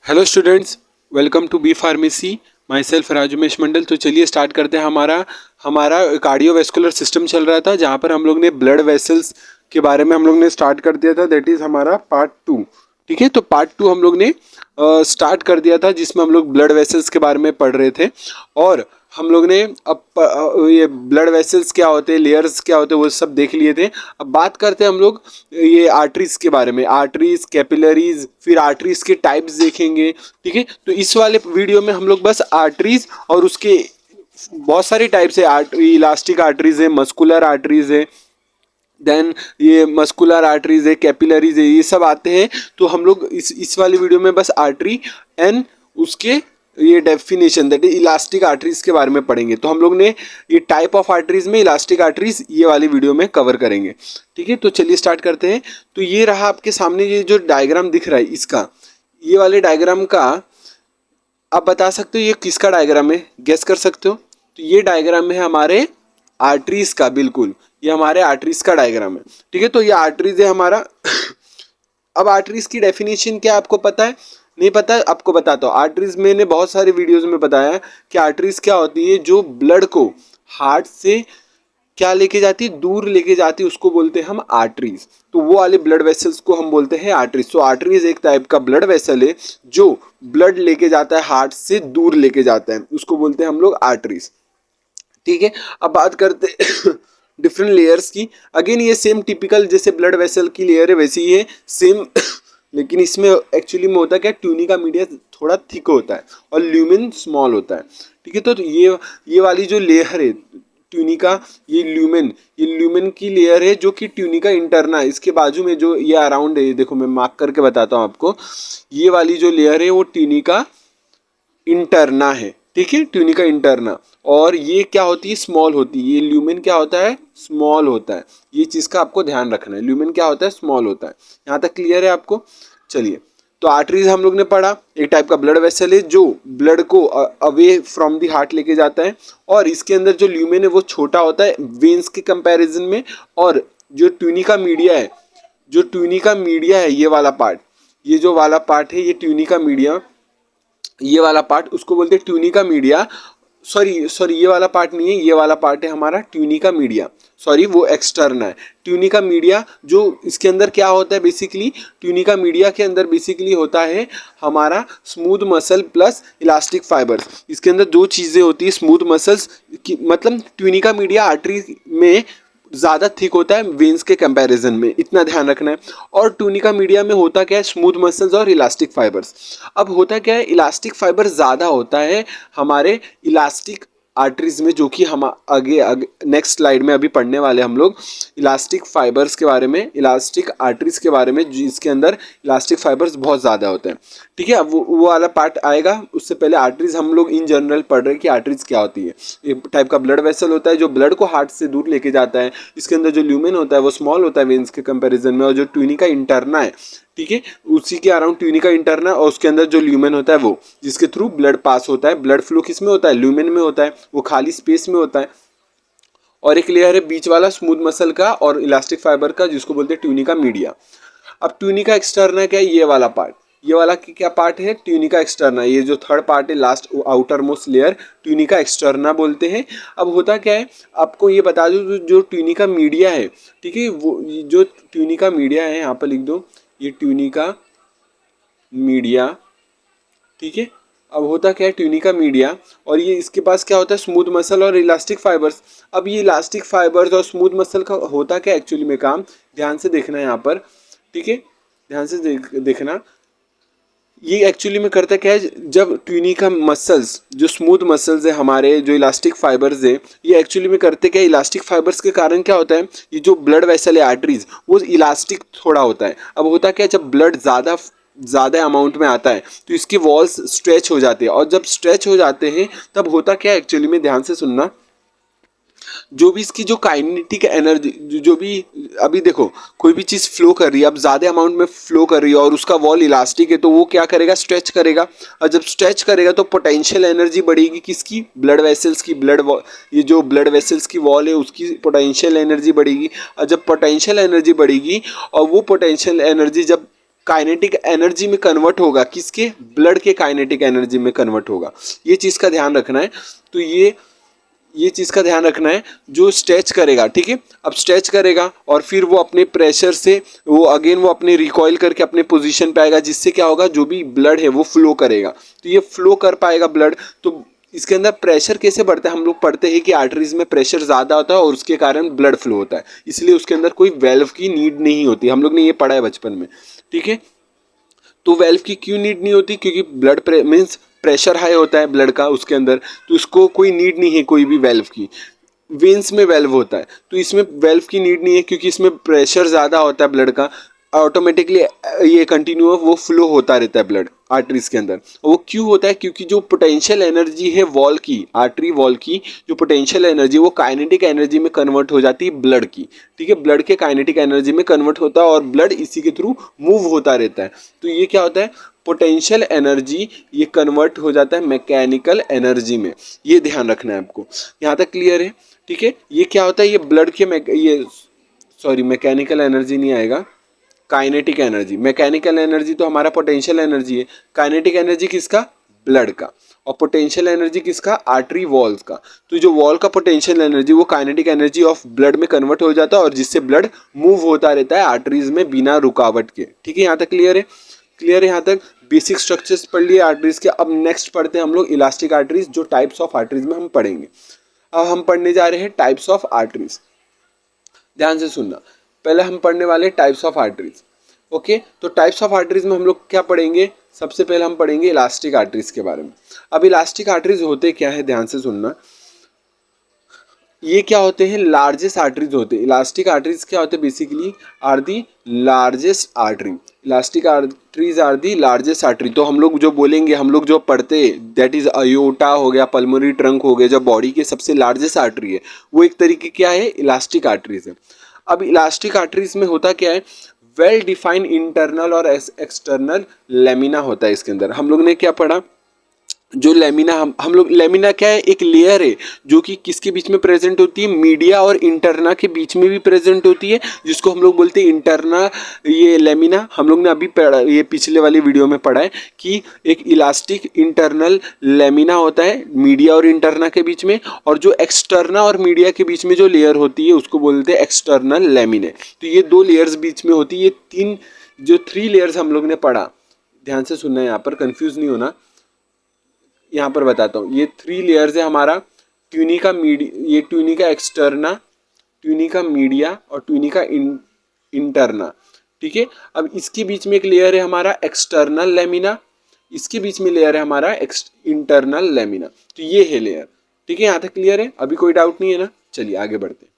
Hello students, welcome to B pharmacy. Myself Rajmesh Mandal. तो चलिए start करते हैं। हमारा कार्डियोवैस्कुलर सिस्टम चल रहा था, जहाँ पर हम लोग ने ब्लड वेसल्स के बारे में हम लोग ने स्टार्ट कर दिया था। दैट इज़ हमारा पार्ट 2। ठीक है, तो पार्ट 2 हम लोग ने स्टार्ट कर दिया था, जिसमें हम लोग ब्लड वेसल्स के बारे में पढ़ रहे थे। और हम लोग ने ये ब्लड वेसल्स क्या होते हैं, लेयर्स क्या होते हैं, वो सब देख लिए थे। अब बात करते हैं हम लोग ये आर्टरीज के बारे में। आर्टरीज, कैपिलरीज, फिर आर्टरीज के टाइप्स देखेंगे। ठीक है, तो इस वाले वीडियो में हम लोग बस आर्टरीज और उसके बहुत सारी टाइप्स है। इलास्टिक आर्टरीज है, मस्कुलर आर्टरीज है, देन ये मस्कुलर आर्टरीज है, कैपिलरीज है, ये सब आते हैं। तो हम लोग इस वाली वीडियो में बस आर्टरी एंड उसके ये definition, that is elastic arteries के बारे में पढ़ेंगे। तो हम लोग ने ये टाइप ऑफ आर्टरीज में इलास्टिक आर्टरीज ये वाली वीडियो में कवर करेंगे। ठीक है, तो चलिए स्टार्ट करते हैं। तो ये रहा आपके सामने, ये जो डायग्राम दिख रहा है इसका, ये वाले डायग्राम का आप बता सकते हो ये किसका डायग्राम है, गेस कर सकते हो। तो ये डायग्राम है हमारे आर्टरीज का, बिल्कुल ये हमारे आर्टरीज का डायग्राम है। ठीक है, तो ये आर्टरीज है हमारा। अब आर्टरीज की डेफिनेशन क्या आपको पता है? नहीं पता? आपको बताता हूँ। आर्टरीज मैंने बहुत सारे वीडियोस में बताया कि आर्टरीज क्या होती है, जो ब्लड को हार्ट से क्या लेके जाती है, दूर लेके जाती है, उसको बोलते हैं हम आर्टरीज। तो वो वाले ब्लड वेसल्स को हम बोलते हैं आर्टरीज। तो आर्टरीज एक टाइप का ब्लड वेसल है जो ब्लड लेके जाता है, हार्ट से दूर लेके जाता है, उसको बोलते हैं हम लोग आर्टरीज। ठीक है, अब बात करते डिफरेंट लेयर्स की। अगेन ये सेम टिपिकल जैसे ब्लड वेसल की लेयर है वैसे ही है सेम। लेकिन इसमें एक्चुअली में होता क्या है, ट्यूनिका मीडिया थोड़ा थिक होता है और ल्यूमेन स्मॉल होता है। ठीक है, तो ये वाली जो लेयर है ट्यूनिका, ये ल्यूमेन की लेयर है, जो कि ट्यूनिका इंटरना है। इसके बाजू में जो ये अराउंड है, देखो मैं मार्क करके बताता हूँ आपको। ये वाली जो लेयर है वो ट्यूनिका इंटरना है। ठीक है, ट्यूनिका इंटरना। और ये क्या होती है, स्मॉल होती है। ये ल्यूमेन क्या होता है, स्मॉल होता है। ये चीज़ का आपको ध्यान रखना है, ल्यूमेन क्या होता है, स्मॉल होता है। यहाँ तक क्लियर है आपको? चलिए, तो आर्टरीज हम लोग ने पढ़ा, एक टाइप का ब्लड वेसल है जो ब्लड को अवे फ्रॉम दी हार्ट लेके जाता है। और इसके अंदर जो ल्यूमेन है वो छोटा होता है वेन्स के कंपैरिजन में। और जो ट्यूनिका मीडिया है, ये वाला पार्ट, ये जो वाला पार्ट है, ये ट्यूनिका मीडिया, ये वाला पार्ट उसको बोलते हैं ट्यूनिका मीडिया। सॉरी ये वाला पार्ट नहीं है, ये वाला पार्ट है हमारा ट्यूनिका मीडिया। सॉरी, वो एक्सटर्ना है। ट्यूनिका मीडिया जो इसके अंदर क्या होता है, बेसिकली ट्यूनिका मीडिया के अंदर बेसिकली होता है हमारा smooth muscle plus elastic fibres. इसके अंदर दो चीज़ें होती है, स्मूथ मसल्स की, मतलब ट्यूनिका मीडिया आर्टरी में ज़्यादा थिक होता है वेन्स के कंपैरिजन में, इतना ध्यान रखना है। और ट्यूनिका मीडिया में होता क्या है, स्मूथ मसल्स और इलास्टिक फाइबर्स। अब होता क्या है, इलास्टिक फाइबर ज़्यादा होता है हमारे इलास्टिक आर्टरीज में, जो कि हम आगे नेक्स्ट स्लाइड में अभी पढ़ने वाले हम लोग इलास्टिक फाइबर्स के बारे में, इलास्टिक आर्टरीज के बारे में, जिसके अंदर इलास्टिक फाइबर्स बहुत ज़्यादा होते हैं। ठीक है, अब वो वाला पार्ट आएगा। उससे पहले आर्टरीज हम लोग इन जनरल पढ़ रहे हैं कि आर्टरीज क्या होती है। एक टाइप का ब्लड वेसल होता है जो ब्लड को हार्ट से दूर लेके जाता है। इसके अंदर जो ल्यूमेन होता है वो स्मॉल होता है वेन्स के कंपैरिजन में। और जो ट्यूनिका इंटरना है, ठीक है, उसी के अराउंड ट्यूनिका इंटरना, और उसके अंदर जो ल्यूमेन होता है वो, जिसके थ्रू ब्लड पास होता है। ब्लड फ्लो किस में होता है, ल्यूमेन में होता है, वो खाली स्पेस में होता है। और एक लेयर है बीच वाला स्मूथ मसल का और इलास्टिक फाइबर का, जिसको बोलते हैं ट्यूनिका मीडिया। अब ट्यूनिका एक्सटर्ना क्या है, ये वाला पार्ट, ये वाला क्या पार्ट है, ट्यूनिका एक्सटर्ना। ये जो थर्ड पार्ट है, last outer most layer, tunica externa बोलते हैं। अब होता क्या है, आपको ये बता दूं, जो ट्यूनिका मीडिया है, ठीक है, वो जो ट्यूनिका मीडिया है, यहाँ पर लिख दो, ये ट्यूनिका मीडिया। ठीक है, अब होता क्या है, ट्यूनिका मीडिया, और ये इसके पास क्या होता है, स्मूथ मसल और इलास्टिक फाइबर्स। अब ये इलास्टिक फाइबर्स और स्मूथ मसल का होता क्या एक्चुअली में काम, ध्यान से देखना है यहाँ पर। ठीक है, ध्यान से देखना, ये एक्चुअली में करता क्या है, जब ट्यूनिका मसल्स, जो स्मूथ मसल्स है हमारे, जो इलास्टिक फाइबर्स है, ये एक्चुअली में करते क्या है, इलास्टिक फाइबर्स के कारण क्या होता है, ये जो ब्लड वेसल है आर्टरीज, वो इलास्टिक थोड़ा होता है। अब होता क्या है, जब ब्लड ज़्यादा अमाउंट में आता है तो इसकी वॉल्स स्ट्रेच हो जाती है। और जब स्ट्रेच हो जाते हैं तब होता क्या है, एक्चुअली में ध्यान से सुनना, जो भी इसकी जो काइनेटिक एनर्जी, जो भी अभी देखो कोई भी चीज़ फ्लो कर रही है, अब ज़्यादा अमाउंट में फ्लो कर रही है और उसका वॉल इलास्टिक है, तो वो क्या करेगा, स्ट्रेच करेगा। और जब स्ट्रेच करेगा तो पोटेंशियल एनर्जी बढ़ेगी किसकी, ब्लड वेसल्स की, ये जो ब्लड वेसल्स की वॉल है उसकी पोटेंशियल एनर्जी बढ़ेगी। और जब पोटेंशियल एनर्जी बढ़ेगी, और वो पोटेंशियल एनर्जी जब काइनेटिक एनर्जी में कन्वर्ट होगा, किसके, ब्लड के काइनेटिक एनर्जी में कन्वर्ट होगा। ये चीज़ का ध्यान रखना है। तो ये चीज़ का ध्यान रखना है। जो स्ट्रेच करेगा, ठीक है, अब स्ट्रेच करेगा और फिर वो अपने प्रेशर से वो अगेन वो अपने रिकॉइल करके अपने पोजीशन पे आएगा, जिससे क्या होगा, जो भी ब्लड है वो फ्लो करेगा। तो ये फ्लो कर पाएगा ब्लड। तो इसके अंदर प्रेशर कैसे बढ़ता है, हम लोग पढ़ते हैं कि आर्टरीज में प्रेशर ज़्यादा होता है और उसके कारण ब्लड फ्लो होता है, इसलिए उसके अंदर कोई वेल्व की नीड नहीं होती। हम लोग ने ये पढ़ा है बचपन में, ठीक है। तो वेल्व की क्यों नीड नहीं होती, क्योंकि ब्लड मीन्स प्रेशर हाई होता है ब्लड का उसके अंदर, तो इसको कोई नीड नहीं है कोई भी वेल्व की। वेन्स में वेल्व होता है, तो इसमें वेल्व की नीड नहीं है, क्योंकि इसमें प्रेशर ज़्यादा होता है ब्लड का, ऑटोमेटिकली ये कंटिन्यू वो फ्लो होता रहता है ब्लड आर्टरीज के अंदर। वो क्यों होता है, क्योंकि जो पोटेंशियल एनर्जी है वॉल की, आर्टरी वॉल की जो पोटेंशियल एनर्जी वो काइनेटिक एनर्जी में कन्वर्ट हो जाती है ब्लड की, ठीक है, ब्लड के काइनेटिक एनर्जी में कन्वर्ट होता है और ब्लड इसी के थ्रू मूव होता रहता है। तो ये क्या होता है, पोटेंशियल एनर्जी ये कन्वर्ट हो जाता है मैकेनिकल एनर्जी में। ये ध्यान रखना है आपको। यहाँ तक क्लियर है, ठीक है। ये क्या होता है, ये ब्लड के ये सॉरी मैकेनिकल एनर्जी नहीं आएगा, काइनेटिक एनर्जी। मैकेनिकल एनर्जी तो हमारा पोटेंशियल एनर्जी है, काइनेटिक एनर्जी किसका, ब्लड का, और पोटेंशियल एनर्जी किसका, आर्टरी वॉल्स का। तो जो वॉल का पोटेंशियल एनर्जी वो काइनेटिक एनर्जी ऑफ ब्लड में कन्वर्ट हो जाता है और जिससे ब्लड मूव होता रहता है आर्टरीज में बिना रुकावट के, ठीक है। यहाँ तक क्लियर है, क्लियर है। यहाँ तक बेसिक स्ट्रक्चर्स पढ़ लिए आर्टरीज के। अब नेक्स्ट पढ़ते हैं हम लोग इलास्टिक आर्टरीज, जो टाइप्स ऑफ आर्टरीज में हम पढ़ेंगे। अब हम पढ़ने जा रहे हैं टाइप्स ऑफ आर्टरीज। ध्यान से सुनना, पहले हम पढ़ने वाले टाइप्स ऑफ आर्टरीज। ओके, तो टाइप्स ऑफ आर्टरीज में हम लोग क्या पढ़ेंगे, सबसे पहले हम पढ़ेंगे इलास्टिक आर्टरीज के बारे में। अब इलास्टिक आर्टरीज होते क्या है, ध्यान से सुनना। ये क्या होते हैं, लार्जेस्ट आर्टरीज होते हैं। इलास्टिक आर्टरीज क्या होते हैं, basically are the largest artery. Elastic arteries are the largest artery. तो हम लोग जो बोलेंगे, हम लोग जो पढ़ते दैट इज अयोटा हो गया, पल्मोनरी ट्रंक हो गया, जो बॉडी के सबसे लार्जेस्ट आर्टरी है, वो एक तरीके क्या है, इलास्टिक आर्टरीज है। अब इलास्टिक आर्टरीज में होता क्या है, वेल डिफाइंड इंटरनल और एक्सटर्नल लेमिना होता है। इसके अंदर हम लोग ने क्या पढ़ा, जो लेमिना, हम लोग लेमिना क्या है, एक लेयर है जो कि किसके बीच में प्रेजेंट होती है, मीडिया और इंटरना के बीच में भी प्रेजेंट होती है, जिसको हम लोग बोलते हैं इंटरना। ये लेमिना हम लोग ने अभी पढ़ा, ये पिछले वाली वीडियो में पढ़ा है कि एक इलास्टिक इंटरनल लेमिना होता है मीडिया और इंटरना के बीच में, और जो एक्सटर्ना और मीडिया के बीच में जो लेयर होती है उसको बोलते हैं एक्सटर्नल लेमिने। तो ये दो लेयर्स बीच में होती है, ये तीन जो थ्री लेयर्स हम लोग ने पढ़ा। ध्यान से सुनना है, यहाँ पर कंफ्यूज नहीं होना। यहाँ पर बताता हूँ, ये थ्री लेयर्स है हमारा, ट्यूनिका मीडिया, ये ट्यूनिका एक्सटर्ना, ट्यूनिका मीडिया और ट्यूनिका इंटरना, ठीक है। अब इसके बीच में एक लेयर है हमारा एक्सटर्नल लेमिना, इसके बीच में लेयर है हमारा इंटरनल लेमिना। तो ये है लेयर, ठीक है। यहाँ तक क्लियर है, अभी कोई डाउट नहीं है ना। चलिए आगे बढ़ते हैं।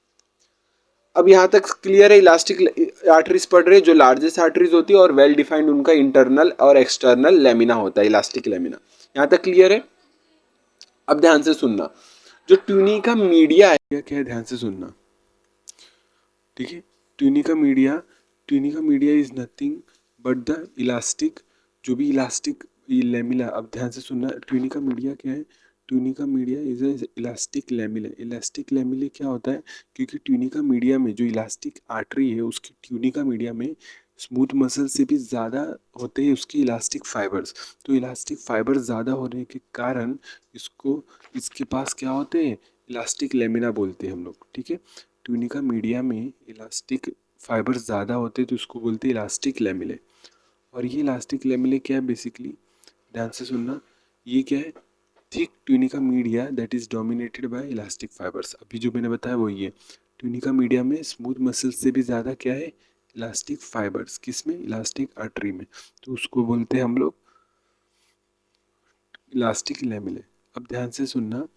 अब यहाँ तक क्लियर है, इलास्टिक आर्टरीज पढ़ रहे हैं, जो लार्जेस्ट आर्टरीज होती है और वेल डिफाइंड उनका इंटरनल और एक्सटर्नल लेमिना होता है, इलास्टिक लेमिना। यहाँ तक क्लियर है। अब ध्यान से सुनना, जो ट्यूनिका मीडिया है, क्या है, ध्यान से सुनना, ठीक है। Tunica media is nothing but the elastic, जो भी इलास्टिक लेमिना। अब ध्यान से सुनना, ट्यूनिका मीडिया क्या है, tunica media is elastic lamina. Elastic lamellae क्या होता है, क्योंकि ट्यूनिका मीडिया में जो इलास्टिक आर्टरी है उसकी ट्यूनिका मीडिया में स्मूथ मसल से भी ज़्यादा होते हैं उसकी इलास्टिक फाइबर्स। तो इलास्टिक फाइबर्स ज़्यादा होने के कारण इसको, इसके पास क्या होते हैं, इलास्टिक लेमिना बोलते हैं हम लोग, ठीक है। ट्यूनिका मीडिया में इलास्टिक फाइबर्स ज़्यादा होते हैं तो उसको बोलते हैं इलास्टिक लेमिले। और ये इलास्टिक लेमिले क्या है, बेसिकली ध्यान से सुनना, ये क्या है, thick tunica media that is dominated by elastic fibres. अभी जो मैंने बताया वही है, ट्यूनिका मीडिया में स्मूथ मसल से भी ज़्यादा क्या है, इलास्टिक फाइबर्स, किसमें, इलास्टिक आर्टरी में, तो उसको बोलते हैं हम लोग इलास्टिक लेमिले। अब ध्यान से सुनना,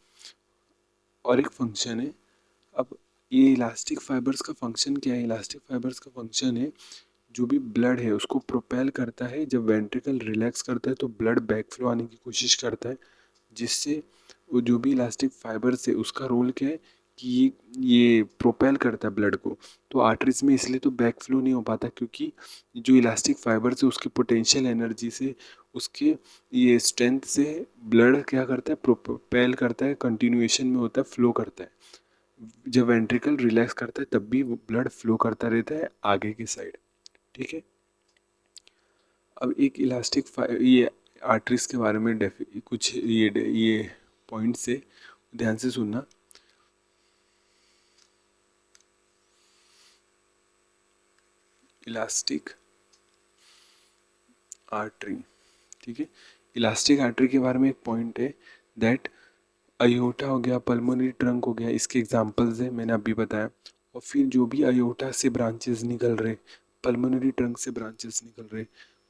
और एक फंक्शन है। अब ये इलास्टिक फाइबर्स का फंक्शन क्या है, इलास्टिक फाइबर्स का फंक्शन है जो भी ब्लड है उसको प्रोपेल करता है। जब वेंट्रिकल रिलैक्स करता है तो ब्लड बैक फ्लो आने की कोशिश करता है, जिससे वो जो भी इलास्टिक फाइबर्स है उसका रोल क्या है कि ये प्रोपेल करता है ब्लड को। तो आर्टरीज में इसलिए तो बैक फ्लो नहीं हो पाता, क्योंकि जो इलास्टिक फाइबर्स है उसके पोटेंशियल एनर्जी से, उसके ये स्ट्रेंथ से ब्लड क्या करता है, प्रोपेल करता है, कंटिन्यूएशन में होता है, फ्लो करता है। जब वेंट्रिकल रिलैक्स करता है तब भी वो ब्लड फ्लो करता रहता है आगे की साइड, ठीक है। अब एक इलास्टिक ये आर्टरीज के बारे में कुछ ये पॉइंट से ध्यान से सुनना। इलास्टिक आर्टरी, ठीक है। इलास्टिक आर्टरी के बारे में एक पॉइंट है दैट अयोटा हो गया, पल्मोनरी ट्रंक हो गया, इसके एग्जांपल्स है मैंने अभी बताया। और फिर जो भी अयोटा से ब्रांचेस निकल रहे, पल्मोनरी ट्रंक से ब्रांचेस निकल रहे,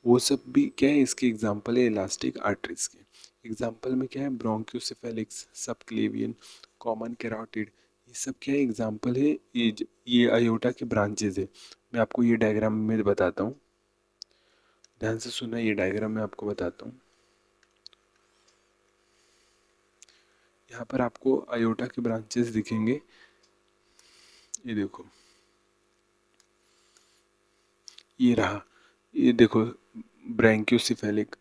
वो सब भी क्या है, इसके एग्जांपल है इलास्टिक आर्टरीज के। एग्जांपल में क्या है, ब्रोंकियोसेफेलिक्स, सबक्लेवियन, कॉमन कैरोटिड, ये सब क्या है, एग्जांपल है। ये अयोटा के ब्रांचेज है। मैं आपको ये डायग्राम में बताता हूँ, ध्यान से सुनना, ये डायग्राम मैं आपको बताता हूँ। यहाँ पर आपको अयोटा के ब्रांचेस दिखेंगे, ये देखो, ये रहा, ये देखो ब्रैंकियोसेफेलिक,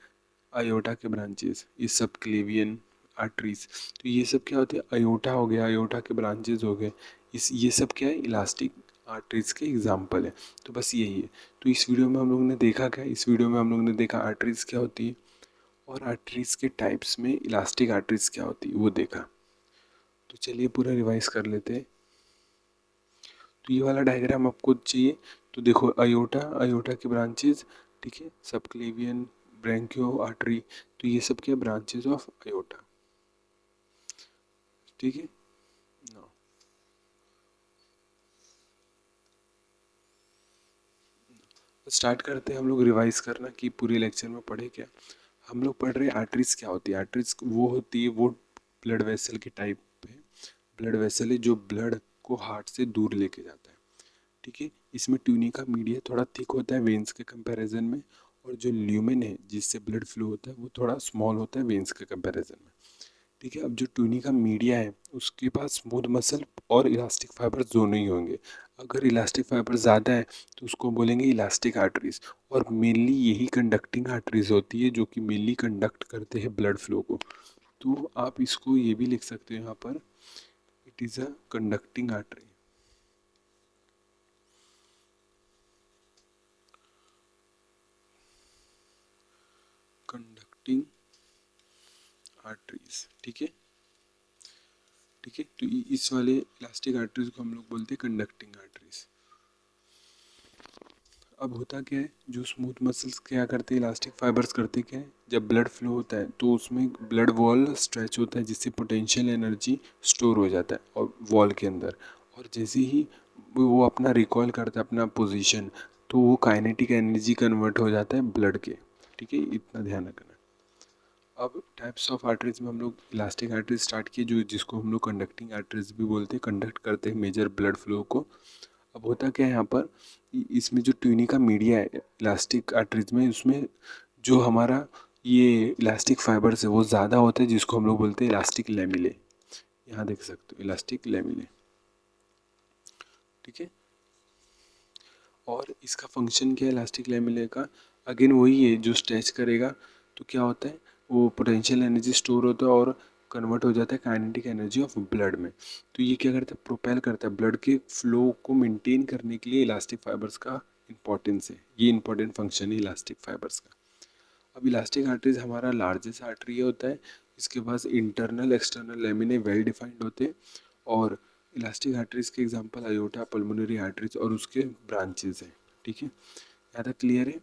अयोटा के ब्रांचेस, ये सब क्लेवियन आर्टरीज। तो ये सब क्या होते हैं, अयोटा हो गया, अयोटा के ब्रांचेस हो गए, ये सब क्या है, इलास्टिक आर्टरीज के एग्जाम्पल है। तो बस यही है। तो इस वीडियो में हम लोग ने देखा क्या, इस वीडियो में हम लोग ने देखा आर्टरीज क्या होती है, और आर्टरीज के टाइप्स में इलास्टिक आर्टरीज क्या होती है वो देखा। तो चलिए पूरा रिवाइज कर लेते हैं। तो ये वाला डायग्राम आपको चाहिए, तो देखो अयोटा, अयोटा के ब्रांचेज, ठीक है, सबक्लेवियन, ब्रैंकियो आर्टरी, तो ये सब क्या ब्रांचेज ऑफ अयोटा, ठीक है। स्टार्ट करते हैं हम लोग रिवाइज करना कि पूरे लेक्चर में पढ़े क्या। हम लोग पढ़ रहे हैं आर्टरीज क्या होती है। आर्टरीज वो होती है, वो ब्लड वेसल के टाइप है, ब्लड वेसल है जो ब्लड को हार्ट से दूर लेके जाता है, ठीक है। इसमें ट्यूनिका मीडिया थोड़ा थिक होता है वेन्स के कंपैरिजन में, और जो ल्यूमेन है जिससे ब्लड फ्लो होता है वो थोड़ा स्मॉल होता है वेन्स के कंपैरिजन में, ठीक है। अब जो ट्यूनिका मीडिया है उसके पास स्मूथ मसल और इलास्टिक फाइबर दोनों ही होंगे। अगर इलास्टिक फाइबर ज़्यादा है तो उसको बोलेंगे इलास्टिक आर्टरीज, और मेनली यही कंडक्टिंग आर्टरीज होती है जो कि मेनली कंडक्ट करते हैं ब्लड फ्लो को। तो आप इसको ये भी लिख सकते हो यहाँ पर, it is a conducting artery, conducting arteries, ठीक है, ठीक है। तो इस वाले इलास्टिक आर्टरीज को हम लोग बोलते हैं कंडक्टिंग आर्टरीज। अब होता क्या है, जो स्मूथ मसल्स क्या करते हैं, इलास्टिक फाइबर्स करते क्या है, जब ब्लड फ्लो होता है तो उसमें ब्लड वॉल स्ट्रेच होता है जिससे पोटेंशियल एनर्जी स्टोर हो जाता है और वॉल के अंदर, और जैसे ही वो अपना रिकॉल करता है अपना पोजीशन, तो वो काइनेटिक एनर्जी कन्वर्ट हो जाता है ब्लड के, ठीक है, इतना ध्यान रखना। अब टाइप्स ऑफ आर्टरीज में हम लोग इलास्टिक आर्टरीज स्टार्ट किए, जो जिसको हम लोग कंडक्टिंग आर्टरीज भी बोलते हैं, कंडक्ट करते हैं मेजर ब्लड फ्लो को। अब होता क्या है यहाँ पर, इसमें जो ट्यूनिका मीडिया है इलास्टिक आर्टरीज में, उसमें जो हमारा ये इलास्टिक फाइबर्स है वो ज़्यादा होते हैं, जिसको हम लोग बोलते हैं इलास्टिक लैमिले। यहाँ देख सकते हो इलास्टिक लैमिले, ठीक है। और इसका फंक्शन क्या है इलास्टिक लैमिले का, अगेन वही है, जो स्ट्रेच करेगा तो क्या होता है, वो पोटेंशियल एनर्जी स्टोर होता है और कन्वर्ट हो जाता है काइनेटिक एनर्जी ऑफ ब्लड में। तो ये क्या करता है, प्रोपेल करता है ब्लड के फ्लो को मेंटेन करने के लिए इलास्टिक फाइबर्स का इंपॉर्टेंस है, ये इंपॉर्टेंट फंक्शन है इलास्टिक फाइबर्स का। अब इलास्टिक आर्टरीज हमारा लार्जेस्ट आर्टरी होता है, इसके पास इंटरनल एक्सटर्नल लेमिने वेल डिफाइंड होते हैं, और इलास्टिक आर्टरीज के एग्जांपल अयोटा, पल्मोनरी आर्टरीज और उसके ब्रांचेस हैं, ठीक है। यहाँ तक क्लियर है,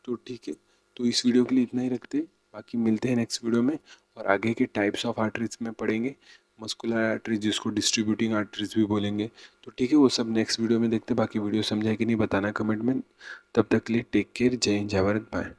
तो ठीक है। तो इस वीडियो के लिए इतना ही रखते हैं, बाकी मिलते हैं नेक्स्ट वीडियो में, और आगे के टाइप्स ऑफ आर्टरीज में पढ़ेंगे, मस्कुलर आर्टरीज जिसको डिस्ट्रीब्यूटिंग आर्टरीज भी बोलेंगे। तो ठीक है, वो सब नेक्स्ट वीडियो में देखते हैं। बाकी वीडियो समझा कि नहीं बताना कमेंट में। तब तक के लिए टेक केयर, जय हिंद, जय भारत, बाय।